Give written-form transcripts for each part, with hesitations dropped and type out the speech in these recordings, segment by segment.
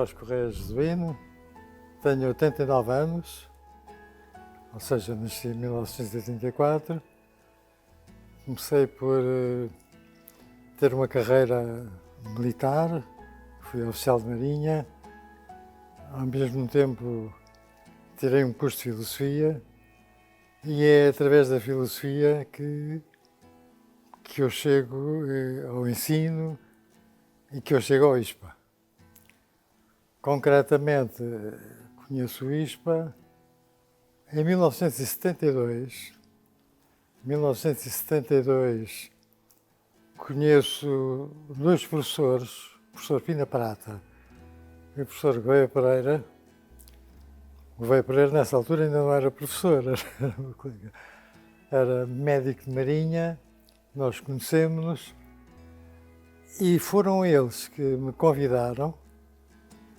Jorge Correia Jesuíno, tenho 89 anos, ou seja, nasci em 1984. Comecei por ter uma carreira militar, fui oficial de marinha, ao mesmo tempo tirei um curso de filosofia e é através da filosofia que eu chego ao ensino e que eu chego ao ISPA. Concretamente, conheço o ISPA em 1972. Em 1972 conheço dois professores, o professor Pina Prata e o professor Gouveia Pereira. O Gouveia Pereira nessa altura ainda não era professor, era médico de marinha. Nós conhecemos-nos e foram eles que me convidaram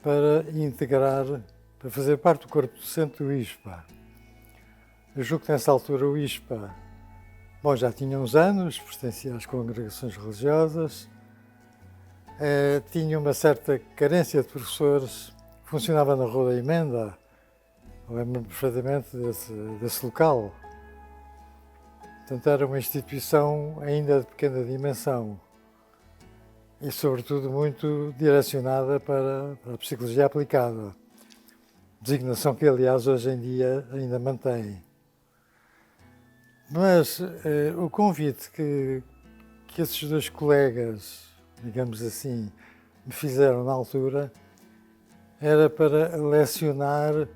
para integrar, para fazer parte do corpo docente do ISPA. Eu julgo que nessa altura o ISPA, já tinha uns anos, pertencia às congregações religiosas, tinha uma certa carência de professores, funcionava na Rua da Emenda, lembro-me perfeitamente desse local. Portanto, era uma instituição ainda de pequena dimensão e, sobretudo, muito direcionada para a psicologia aplicada, designação que, aliás, hoje em dia ainda mantém. Mas o convite que esses dois colegas, digamos assim, me fizeram na altura era para lecionar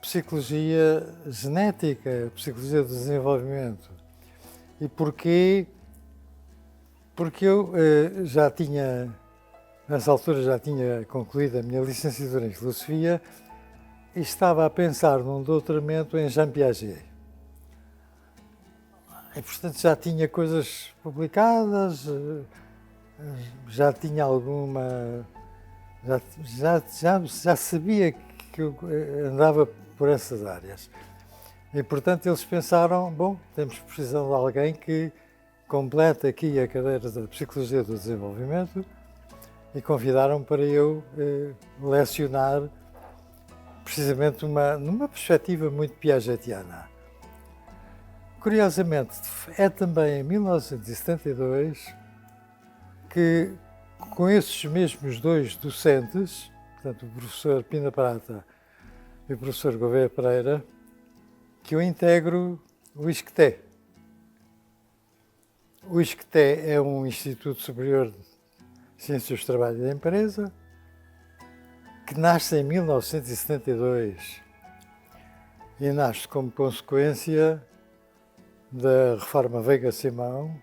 psicologia genética, psicologia do desenvolvimento. E porquê? Porque eu nessa altura já tinha concluído a minha licenciatura em filosofia e estava a pensar num doutoramento em Jean Piaget. E, portanto, já tinha coisas publicadas, já tinha alguma... Já sabia que eu andava por essas áreas. E, portanto, eles pensaram, temos precisão de alguém que complete aqui a cadeira da Psicologia do Desenvolvimento e convidaram para eu lecionar precisamente numa perspectiva muito piagetiana. Curiosamente, é também em 1972 que, com esses mesmos dois docentes, portanto, o professor Pina Prata e o professor Gouveia Pereira, que eu integro o ISCTE. O ISCTE é um Instituto Superior de Ciências do Trabalho e da Empresa, que nasce em 1972 e nasce como consequência da Reforma Veiga Simão,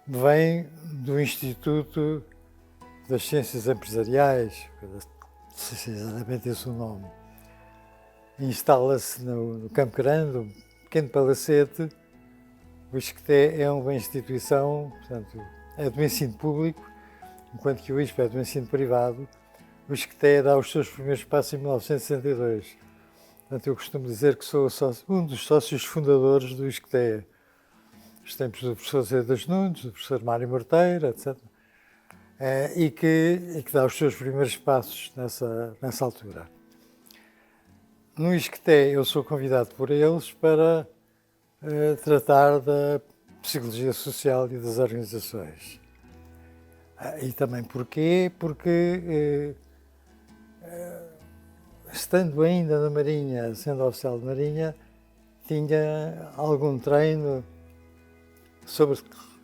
vem do Instituto das Ciências Empresariais, não sei se é exatamente esse o nome, instala-se no Campo Grande, um pequeno palacete. O ISCTE é uma instituição, portanto, é do ensino público, enquanto que o ISPA é do ensino privado. O ISCTE dá os seus primeiros passos em 1962. Portanto, eu costumo dizer que sou um dos sócios fundadores do ISCTE. Os tempos do professor Zé das Nunes, do professor Mário Morteira, etc. E que dá os seus primeiros passos nessa altura. No ISCTE eu sou convidado por eles para tratar da psicologia social e das organizações. E também porquê? Porque estando ainda na Marinha, sendo oficial de Marinha, tinha algum treino sobre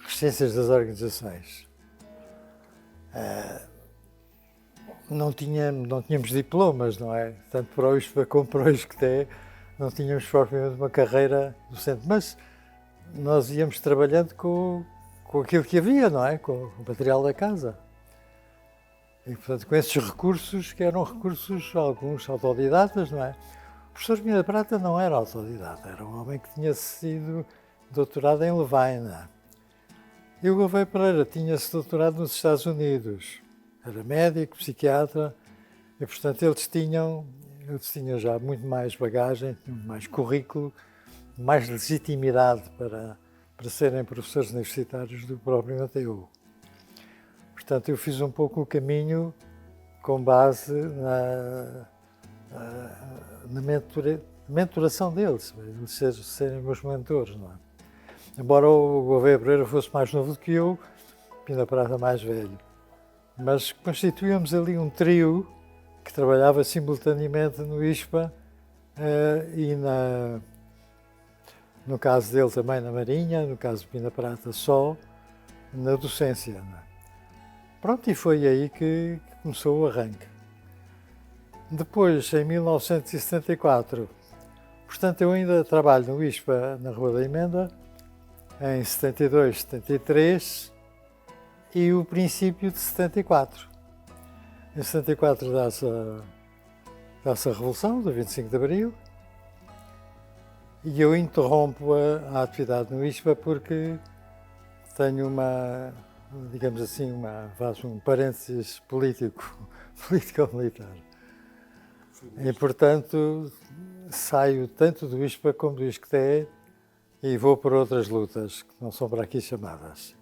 as ciências das organizações. Não tínhamos diplomas, não é? Tanto para o ISPA como para o ISCTE, não tínhamos propriamente uma carreira docente, mas nós íamos trabalhando com aquilo que havia, não é? Com o material da casa. E, portanto, com esses recursos, que eram recursos, alguns autodidatas, não é? O professor Pina Prata não era autodidata, era um homem que tinha sido doutorado em Levaina. E o Gouveia Pereira tinha-se doutorado nos Estados Unidos. Era médico, psiquiatra, e, portanto, eles tinham já muito mais bagagem, muito mais currículo, mais legitimidade para serem professores universitários do que propriamente eu. Portanto, eu fiz um pouco o caminho com base na menturação deles, eles serem meus mentores, não é? Embora o Gouveia Pereira fosse mais novo do que eu, Pina Prata mais velho. Mas constituíamos ali um trio que trabalhava simultaneamente no ISPA e no caso dele também na Marinha, no caso de Pina Prata só, na docência. Não é? Pronto, e foi aí que começou o arranque. Depois, em 1974, portanto eu ainda trabalho no ISPA na Rua da Emenda, em 72, 73 e o princípio de 74. Em 74 dá-se a Revolução, do 25 de Abril, e eu interrompo a atividade no ISPA porque tenho digamos assim, um parênteses político-militar. E, portanto, saio tanto do ISPA como do ISCTE e vou por outras lutas que não são para aqui chamadas.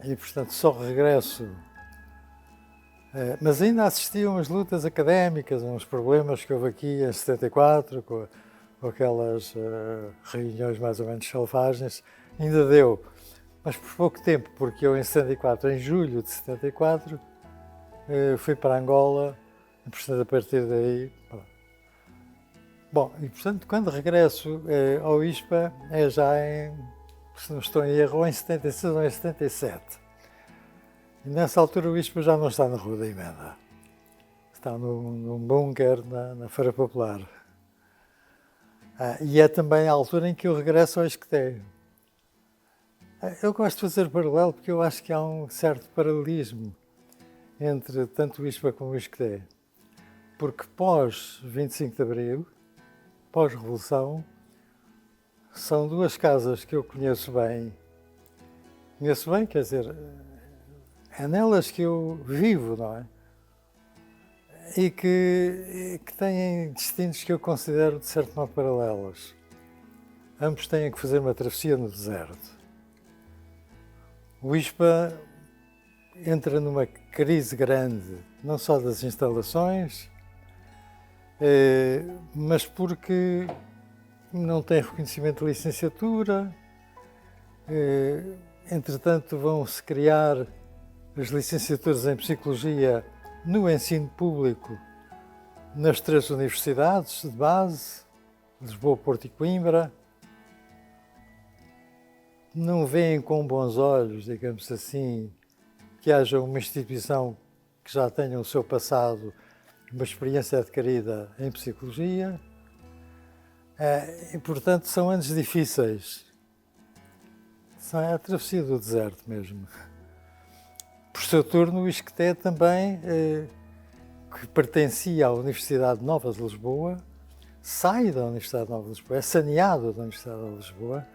E, portanto, só regresso. Mas ainda assisti a umas lutas académicas, a uns problemas que houve aqui em 74, com aquelas reuniões mais ou menos selvagens. Ainda deu, mas por pouco tempo, porque eu em 74, em julho de 74, fui para Angola, e, portanto, a partir daí... Bom, e portanto, quando regresso ao ISPA, é já se não estou em erro, ou em 76 ou em 77. E nessa altura o ISPA já não está na Rua da Emenda. Está num bunker na Feira Popular. E é também a altura em que eu regresso ao ISCTE. Eu gosto de fazer paralelo porque eu acho que há um certo paralelismo entre tanto o ISPA como o ISCTE. Porque pós 25 de Abril, pós-Revolução, são duas casas que eu conheço bem. Conheço bem, quer dizer, é nelas que eu vivo, não é? E que têm destinos que eu considero, de certo modo, paralelos. Ambos têm que fazer uma travessia no deserto. O ISPA entra numa crise grande, não só das instalações, mas porque não tem reconhecimento de licenciatura. Entretanto, vão-se criar as licenciaturas em Psicologia no ensino público nas 3 universidades de base, Lisboa, Porto e Coimbra. Não veem com bons olhos, digamos assim, que haja uma instituição que já tenha o seu passado, uma experiência adquirida em Psicologia. E, portanto, são anos difíceis. É a travessia do deserto mesmo. Por seu turno, o ISCTE também, que pertencia à Universidade Nova de Lisboa, sai da Universidade Nova de Lisboa, é saneado da Universidade Nova de Lisboa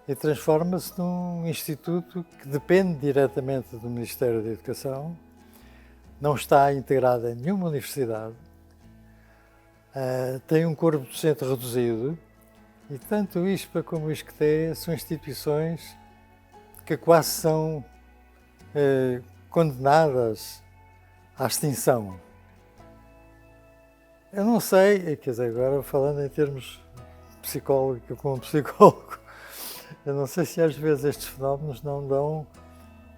e transforma-se num instituto que depende diretamente do Ministério da Educação, não está integrado em nenhuma universidade, tem um corpo docente reduzido e tanto o ISPA como o ISCTE são instituições que quase são condenadas à extinção. Eu não sei, quer dizer, agora falando em termos psicólogo como psicólogo, eu não sei se às vezes estes fenómenos não dão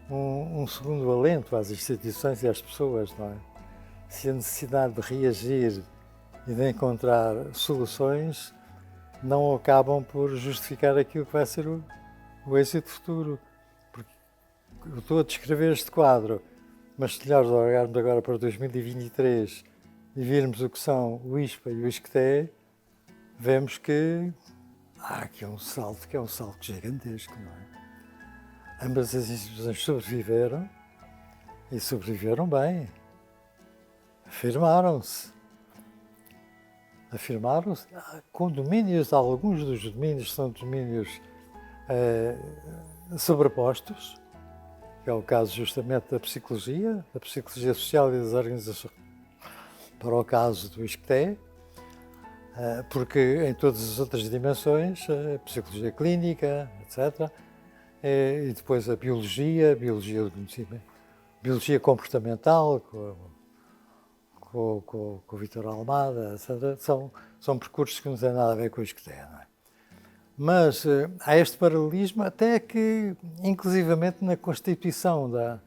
um segundo alento às instituições e às pessoas, não é? Se a necessidade de reagir e de encontrar soluções não acabam por justificar aquilo que vai ser o êxito futuro. Porque eu estou a descrever este quadro, mas se nós olharmos agora para 2023 e virmos o que são o ISPA e o ISCTE, vemos que há aqui um salto que é um salto gigantesco, não é? Ambas as instituições sobreviveram e sobreviveram bem. Afirmaram-se com domínios, alguns dos domínios são domínios sobrepostos, que é o caso justamente da Psicologia Social e das Organizações, para o caso do ISCTE, porque em todas as outras dimensões, a Psicologia Clínica, etc., e depois a Biologia do conhecimento, Biologia Comportamental, com o Vítor Almada, etc. São percursos que não têm nada a ver com o Isqueté, não é? Mas há este paralelismo até que, inclusivamente na constituição da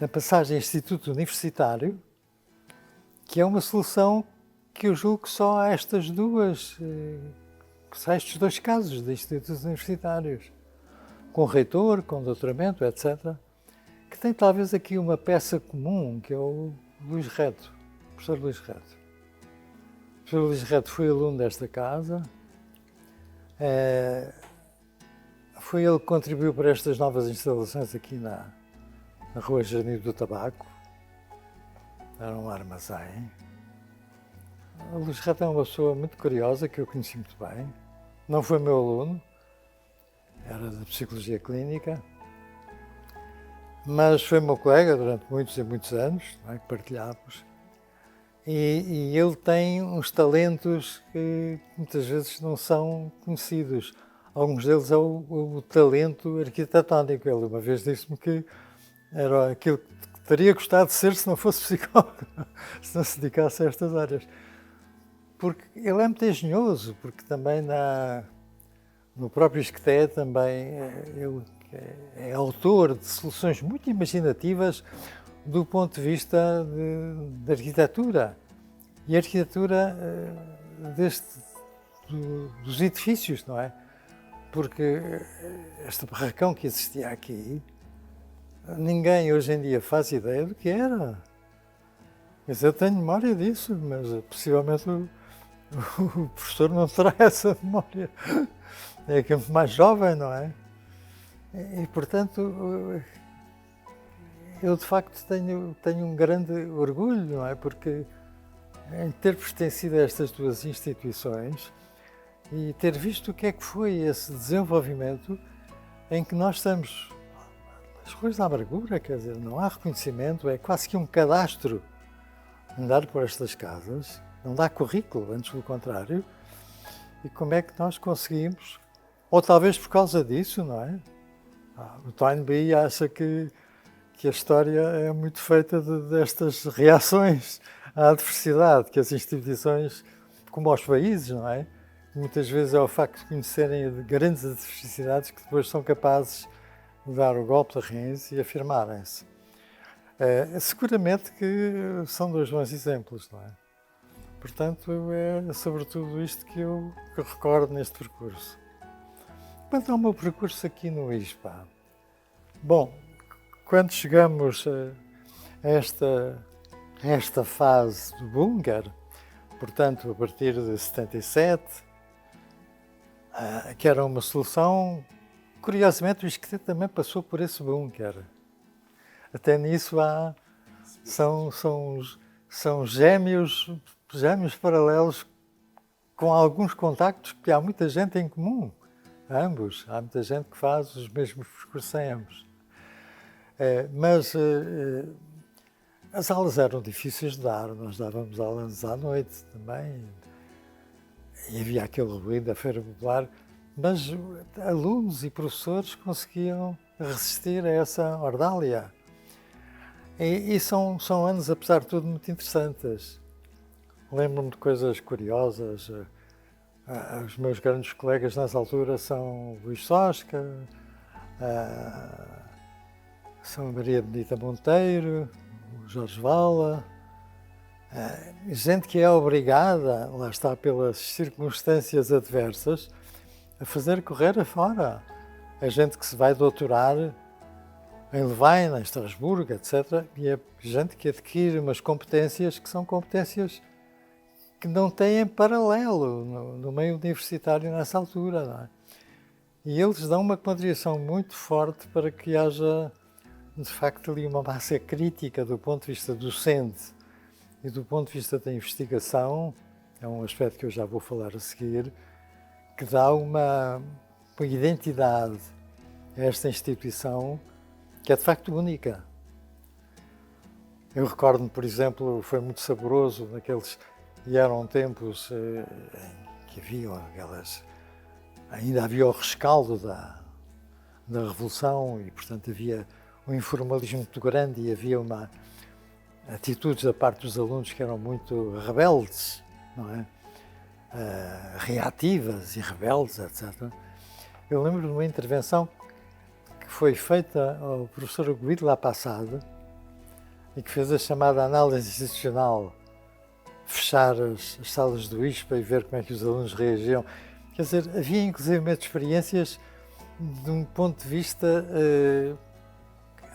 passagem a Instituto Universitário, que é uma solução que eu julgo que só há estas duas, só há estes dois casos de institutos universitários, com reitor, com doutoramento, etc., que tem talvez aqui uma peça comum, que é o Luís Reto, o professor Luís Reto. O professor Luís Reto foi aluno desta casa, foi ele que contribuiu para estas novas instalações aqui na Rua Jardim do Tabaco, era um armazém. O Luís Reto é uma pessoa muito curiosa, que eu conheci muito bem. Não foi meu aluno, era de Psicologia Clínica, mas foi meu colega durante muitos e muitos anos, não é, que partilhávamos. E ele tem uns talentos que muitas vezes não são conhecidos. Alguns deles é o talento arquitetónico. Ele uma vez disse-me que era aquilo que teria gostado de ser se não fosse psicólogo, se não se dedicasse a estas áreas. Porque ele é muito engenhoso, porque também no próprio Isqueté também ele é autor de soluções muito imaginativas do ponto de vista da arquitetura. E a arquitetura dos edifícios, não é? Porque este barracão que existia aqui, ninguém hoje em dia faz ideia do que era. Quer dizer, eu tenho memória disso, mas possivelmente o professor não terá essa memória. É que é mais jovem, não é? E portanto, eu de facto tenho um grande orgulho, não é? Porque em ter pertencido a estas duas instituições e ter visto o que é que foi esse desenvolvimento em que nós estamos as ruas da amargura, quer dizer, não há reconhecimento, é quase que um cadastro andar por estas casas, não dá currículo, antes pelo contrário. E como é que nós conseguimos, ou talvez por causa disso, não é? O Toynbee acha que a história é muito feita destas reações à adversidade, que as instituições, como aos países, não é? Muitas vezes é o facto de conhecerem grandes adversidades que depois são capazes de dar o golpe de rins e afirmarem-se. Seguramente que são dois bons exemplos, não é? Portanto, é sobretudo isto que eu recordo neste percurso. Quanto ao meu percurso aqui no ISPA, bom, quando chegamos a esta fase do bunker, portanto, a partir de 77, que era uma solução, curiosamente o Isqueté também passou por esse bunker. Até nisso são gêmeos paralelos com alguns contactos que há muita gente em comum, ambos. Há muita gente que faz os mesmos percursos em ambos. Mas as aulas eram difíceis de dar, nós dávamos aulas à noite também, e havia aquele ruído da Feira Popular, mas alunos e professores conseguiam resistir a essa ordália. E são anos, apesar de tudo, muito interessantes. Lembro-me de coisas curiosas. Os meus grandes colegas nessa altura são Luís Sosca, são Maria Benita Monteiro, o Jorge Vala, gente que é obrigada, lá está, pelas circunstâncias adversas, a fazer correr afora. A gente que se vai doutorar em Levaina, em Estrasburgo, etc. E é gente que adquire umas competências que são competências que não têm paralelo no meio universitário nessa altura, não é? E eles dão uma contribuição muito forte para que haja, de facto, ali uma massa crítica do ponto de vista docente e do ponto de vista da investigação, é um aspecto que eu já vou falar a seguir, que dá uma identidade a esta instituição que é de facto única. Eu recordo-me, por exemplo, foi muito saboroso naqueles, e eram tempos em que ainda havia o rescaldo da Revolução e, portanto, havia um informalismo muito grande e havia atitudes da parte dos alunos que eram muito rebeldes, não é? Reativas e rebeldes, etc. Eu lembro de uma intervenção que foi feita ao professor Guido Lapassade e que fez a chamada análise institucional, fechar as salas do ISPA e ver como é que os alunos reagiam. Quer dizer, havia inclusive experiências de um ponto de vista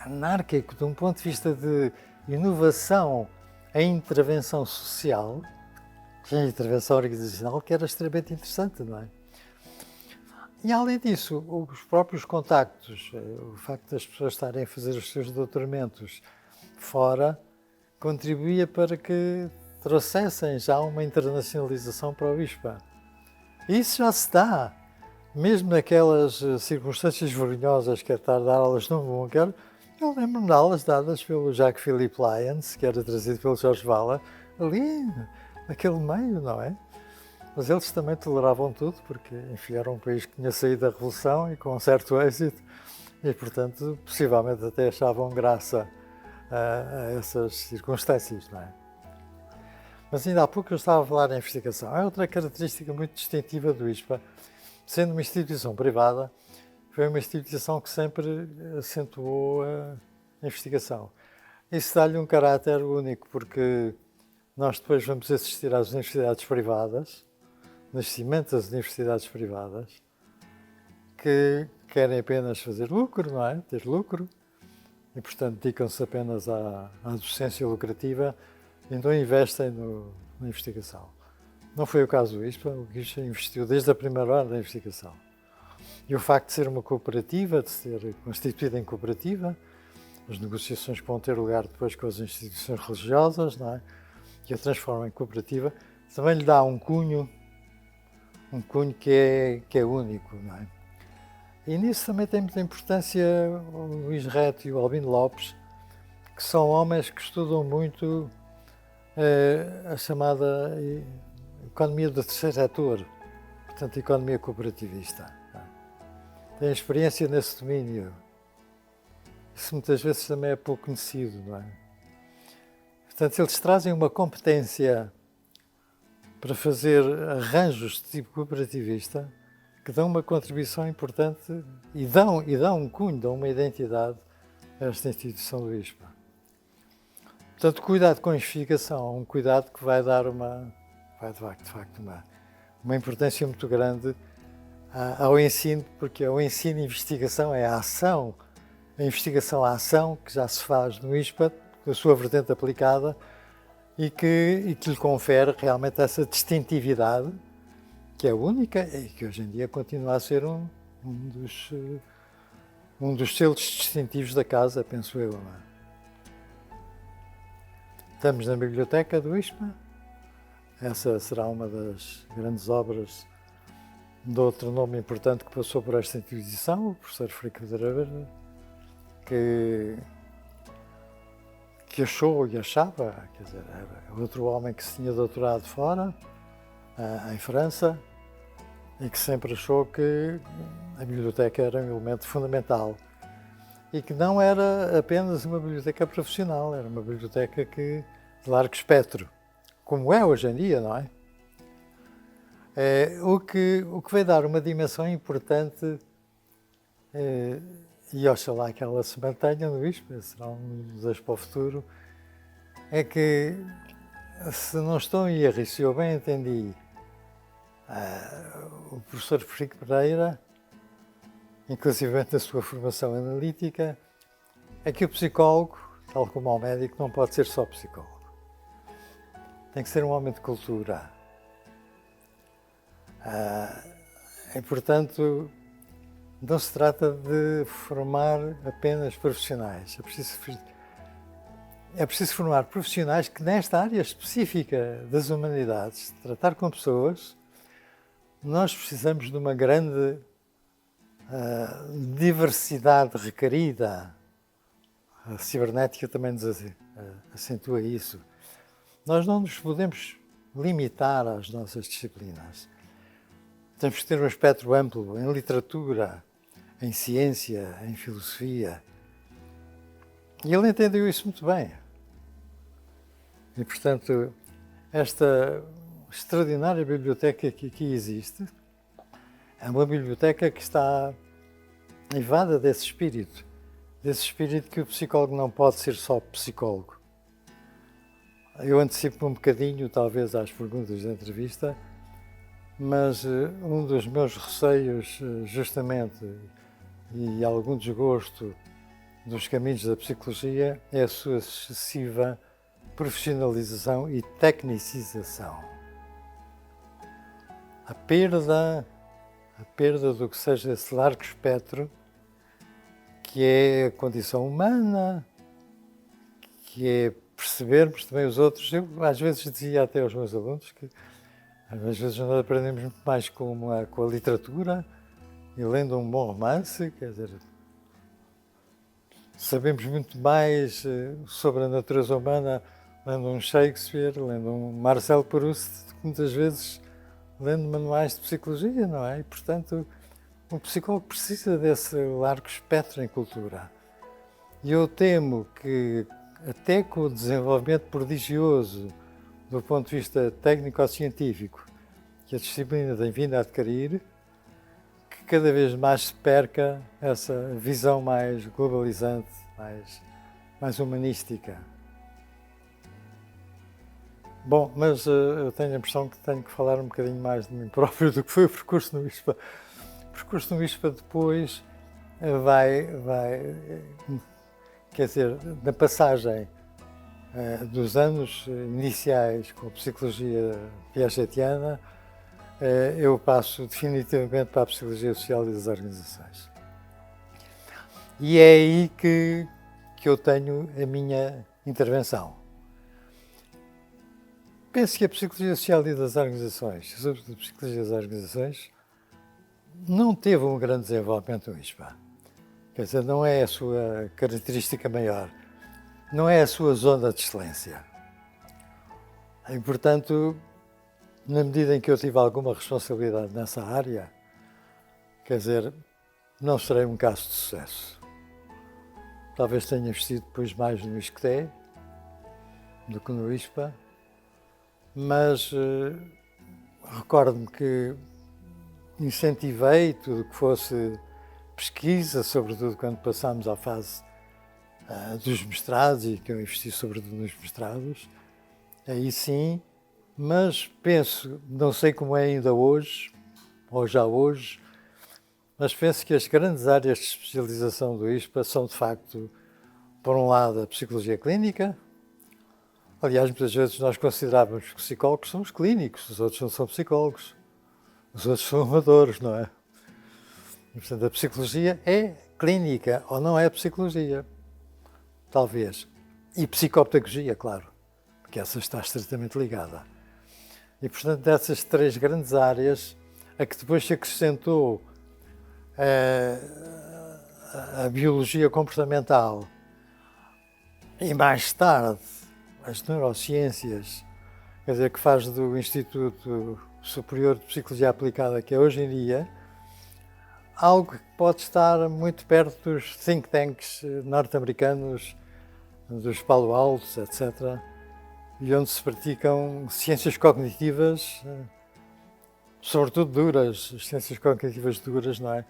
anárquico, de um ponto de vista de inovação em intervenção social, em intervenção organizacional, que era extremamente interessante, não é? E além disso, os próprios contactos, o facto das pessoas estarem a fazer os seus doutoramentos fora, contribuía para que trouxessem já uma internacionalização para o ISPA. E isso já se dá, mesmo naquelas circunstâncias vergonhosas que é estar a dar aulas num bunker. Eu lembro-me de aulas dadas pelo Jacques-Philippe Lyons, que era trazido pelo Jorge Valla, ali, naquele meio, não é? Mas eles também toleravam tudo, porque, enfim, era um país que tinha saído da Revolução e com um certo êxito, e, portanto, possivelmente até achavam graça a essas circunstâncias, não é? Mas ainda há pouco eu estava a falar em investigação. É outra característica muito distintiva do ISPA. Sendo uma instituição privada, foi uma instituição que sempre acentuou a investigação. Isso dá-lhe um caráter único, porque nós depois vamos assistir às universidades privadas, nascimento das universidades privadas, que querem apenas fazer lucro, não é? Ter lucro, e portanto dedicam-se apenas à docência lucrativa e não investem na investigação. Não foi o caso do ISPA. O ISPA investiu desde a primeira hora da investigação. E o facto de ser uma cooperativa, de ser constituída em cooperativa, as negociações que vão ter lugar depois com as instituições religiosas, não é? Que a transformam em cooperativa, também lhe dá um cunho que é único, não é? E nisso também tem muita importância o Luís Reto e o Albino Lopes, que são homens que estudam muito a chamada economia do terceiro setor, portanto, economia cooperativista. Têm experiência nesse domínio. Isso muitas vezes também é pouco conhecido, não é? Portanto, eles trazem uma competência para fazer arranjos de tipo cooperativista que dão uma contribuição importante e dão um cunho, dão uma identidade a esta instituição do ISPA. Portanto, cuidado com a investigação, um cuidado que vai dar de facto uma importância muito grande ao ensino, porque o ensino e a investigação é a ação, a investigação à ação que já se faz no ISPA, com a sua vertente aplicada, e que lhe confere realmente essa distintividade, que é única e que hoje em dia continua a ser um dos selos distintivos da casa, penso eu. Não é? Estamos na biblioteca do ISPA. Essa será uma das grandes obras de outro nome importante que passou por esta instituição, o professor Frico de Verde, que achou e achava, quer dizer, era outro homem que se tinha doutorado fora, em França, e que sempre achou que a biblioteca era um elemento fundamental e que não era apenas uma biblioteca profissional, era uma biblioteca de largo espectro, como é hoje em dia, não é? O que vai dar uma dimensão importante, e oxalá que ela se mantenha no ISPA, será um desejo para o futuro, é que, se não estou em erro e se eu bem entendi, o professor Frico Pereira, inclusive na sua formação analítica, é que o psicólogo, tal como o médico, não pode ser só psicólogo. Tem que ser um homem de cultura. E, portanto, não se trata de formar apenas profissionais. É preciso formar profissionais que, nesta área específica das humanidades, de tratar com pessoas, nós precisamos de uma grande diversidade requerida. A cibernética também nos acentua isso. Nós não nos podemos limitar às nossas disciplinas. Temos que ter um espectro amplo em literatura, em ciência, em filosofia. E ele entendeu isso muito bem. E, portanto, esta extraordinária biblioteca que aqui existe é uma biblioteca que está aivada desse espírito que o psicólogo não pode ser só psicólogo. Eu antecipo um bocadinho, talvez, às perguntas da entrevista, mas um dos meus receios, justamente, e algum desgosto dos caminhos da psicologia, é a sua excessiva profissionalização e tecnicização. A perda do que seja esse largo espectro, que é a condição humana, que é percebermos também os outros. Eu, às vezes, dizia até aos meus alunos que, às vezes, nós aprendemos muito mais com a literatura e lendo um bom romance, quer dizer, sabemos muito mais sobre a natureza humana lendo um Shakespeare, lendo um Marcel Proust, do que muitas vezes lendo manuais de psicologia, não é? E, portanto, o psicólogo precisa desse largo espectro em cultura. E eu temo que, até com o desenvolvimento prodigioso do ponto de vista técnico-científico que a disciplina tem vindo a adquirir, que cada vez mais se perca essa visão mais globalizante, mais humanística. Bom, mas eu tenho a impressão que tenho que falar um bocadinho mais de mim próprio do que foi o percurso no ISPA. O percurso no ISPA depois vai, quer dizer, na passagem dos anos iniciais com a psicologia piagetiana, eu passo definitivamente para a psicologia social e das organizações. E é aí que eu tenho a minha intervenção. Penso que a psicologia social e das organizações, sobretudo a psicologia das organizações, não teve um grande desenvolvimento no ISPA. Quer dizer, não é a sua característica maior, não é a sua zona de excelência. E, portanto, na medida em que eu tive alguma responsabilidade nessa área, quer dizer, não serei um caso de sucesso. Talvez tenha investido depois mais no ISCTE do que no ISPA, mas recordo-me que incentivei tudo o que fosse pesquisa, sobretudo quando passámos à fase dos mestrados, e que eu investi sobretudo nos mestrados, aí sim, mas penso, não sei como é ainda hoje, ou já hoje, mas penso que as grandes áreas de especialização do ISPA são, de facto, por um lado, a psicologia clínica. Aliás, muitas vezes nós considerávamos que os psicólogos são os clínicos, os outros não são psicólogos, os outros são amadores, não é? E, portanto, a psicologia é clínica, ou não é psicologia, talvez. E psicopedagogia, claro, porque essa está estritamente ligada. E, portanto, dessas três grandes áreas, a que depois se acrescentou a biologia comportamental e, mais tarde, as neurociências, quer dizer, que faz do Instituto Superior de Psicologia Aplicada, que é hoje em dia, algo que pode estar muito perto dos think tanks norte-americanos, dos Palo Altos, etc., e onde se praticam ciências cognitivas, sobretudo duras, as ciências cognitivas duras, não é?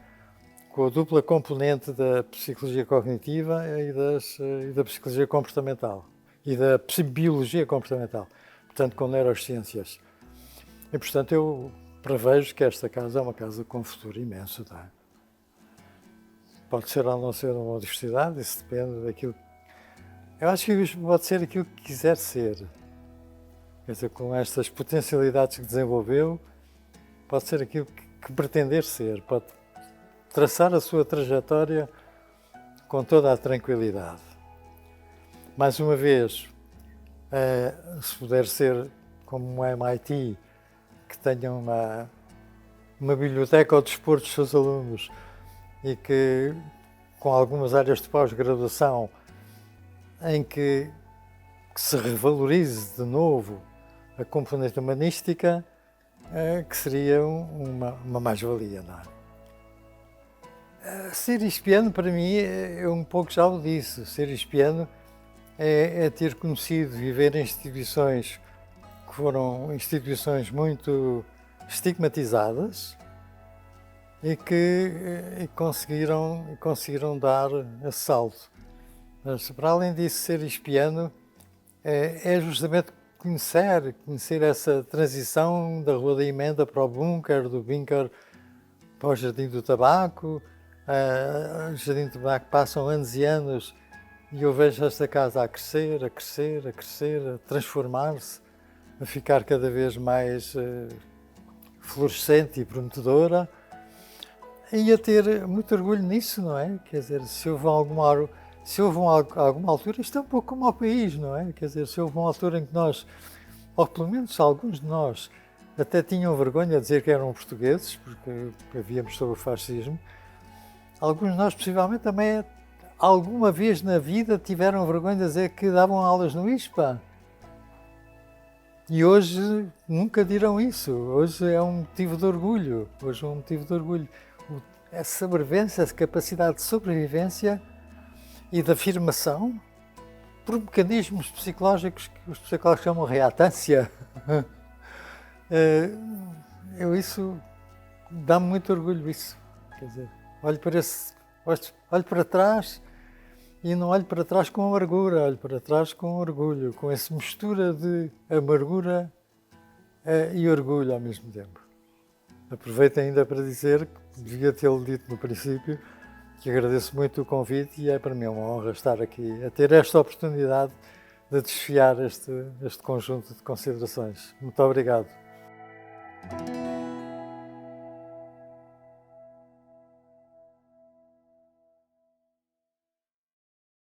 Com a dupla componente da psicologia cognitiva e da psicologia comportamental. E da biologia comportamental, portanto, com neurociências. E, portanto, eu prevejo que esta casa é uma casa com futuro imenso. Tá? Pode ser ou não ser uma universidade, isso depende daquilo. Eu acho que pode ser aquilo que quiser ser. Quer dizer, com estas potencialidades que desenvolveu, pode ser aquilo que pretender ser, pode traçar a sua trajetória com toda a tranquilidade. Mais uma vez, se puder ser como um MIT, que tenha uma biblioteca ao dispor dos seus alunos e que, com algumas áreas de pós-graduação, em que se revalorize de novo a componente humanística, que seria uma mais-valia, não é? Ser ispiano, para mim, eu um pouco já o disse. Ser ispiano é ter conhecido, viver em instituições que foram instituições muito estigmatizadas e que conseguiram dar esse salto. Mas, para além disso, ser hispiano é justamente conhecer essa transição da Rua da Emenda para o Bunker, do Bunker para o Jardim do Tabaco. O Jardim do Tabaco passam anos e anos e eu vejo esta casa a crescer, a crescer, a crescer, a transformar-se, a ficar cada vez mais florescente e prometedora, e a ter muito orgulho nisso, não é? Quer dizer, se houve alguma altura, isto é um pouco como ao país, não é? Quer dizer, se houve uma altura em que nós, ou pelo menos alguns de nós, até tinham vergonha de dizer que eram portugueses, porque havíamos sob o fascismo, alguns de nós, possivelmente, também alguma vez na vida tiveram vergonha de dizer que davam aulas no ISPA. E hoje nunca dirão isso. Hoje é um motivo de orgulho. Hoje é um motivo de orgulho. Essa sobrevivência, essa capacidade de sobrevivência e de afirmação por mecanismos psicológicos que os psicólogos chamam reatância. Isso dá-me muito orgulho, isso. Quer dizer, olho para trás e não olho para trás com amargura, olho para trás com orgulho, com essa mistura de amargura e orgulho ao mesmo tempo. Aproveito ainda para dizer, que devia tê-lo dito no princípio, que agradeço muito o convite e é para mim uma honra estar aqui, a ter esta oportunidade de desfiar este conjunto de considerações. Muito obrigado.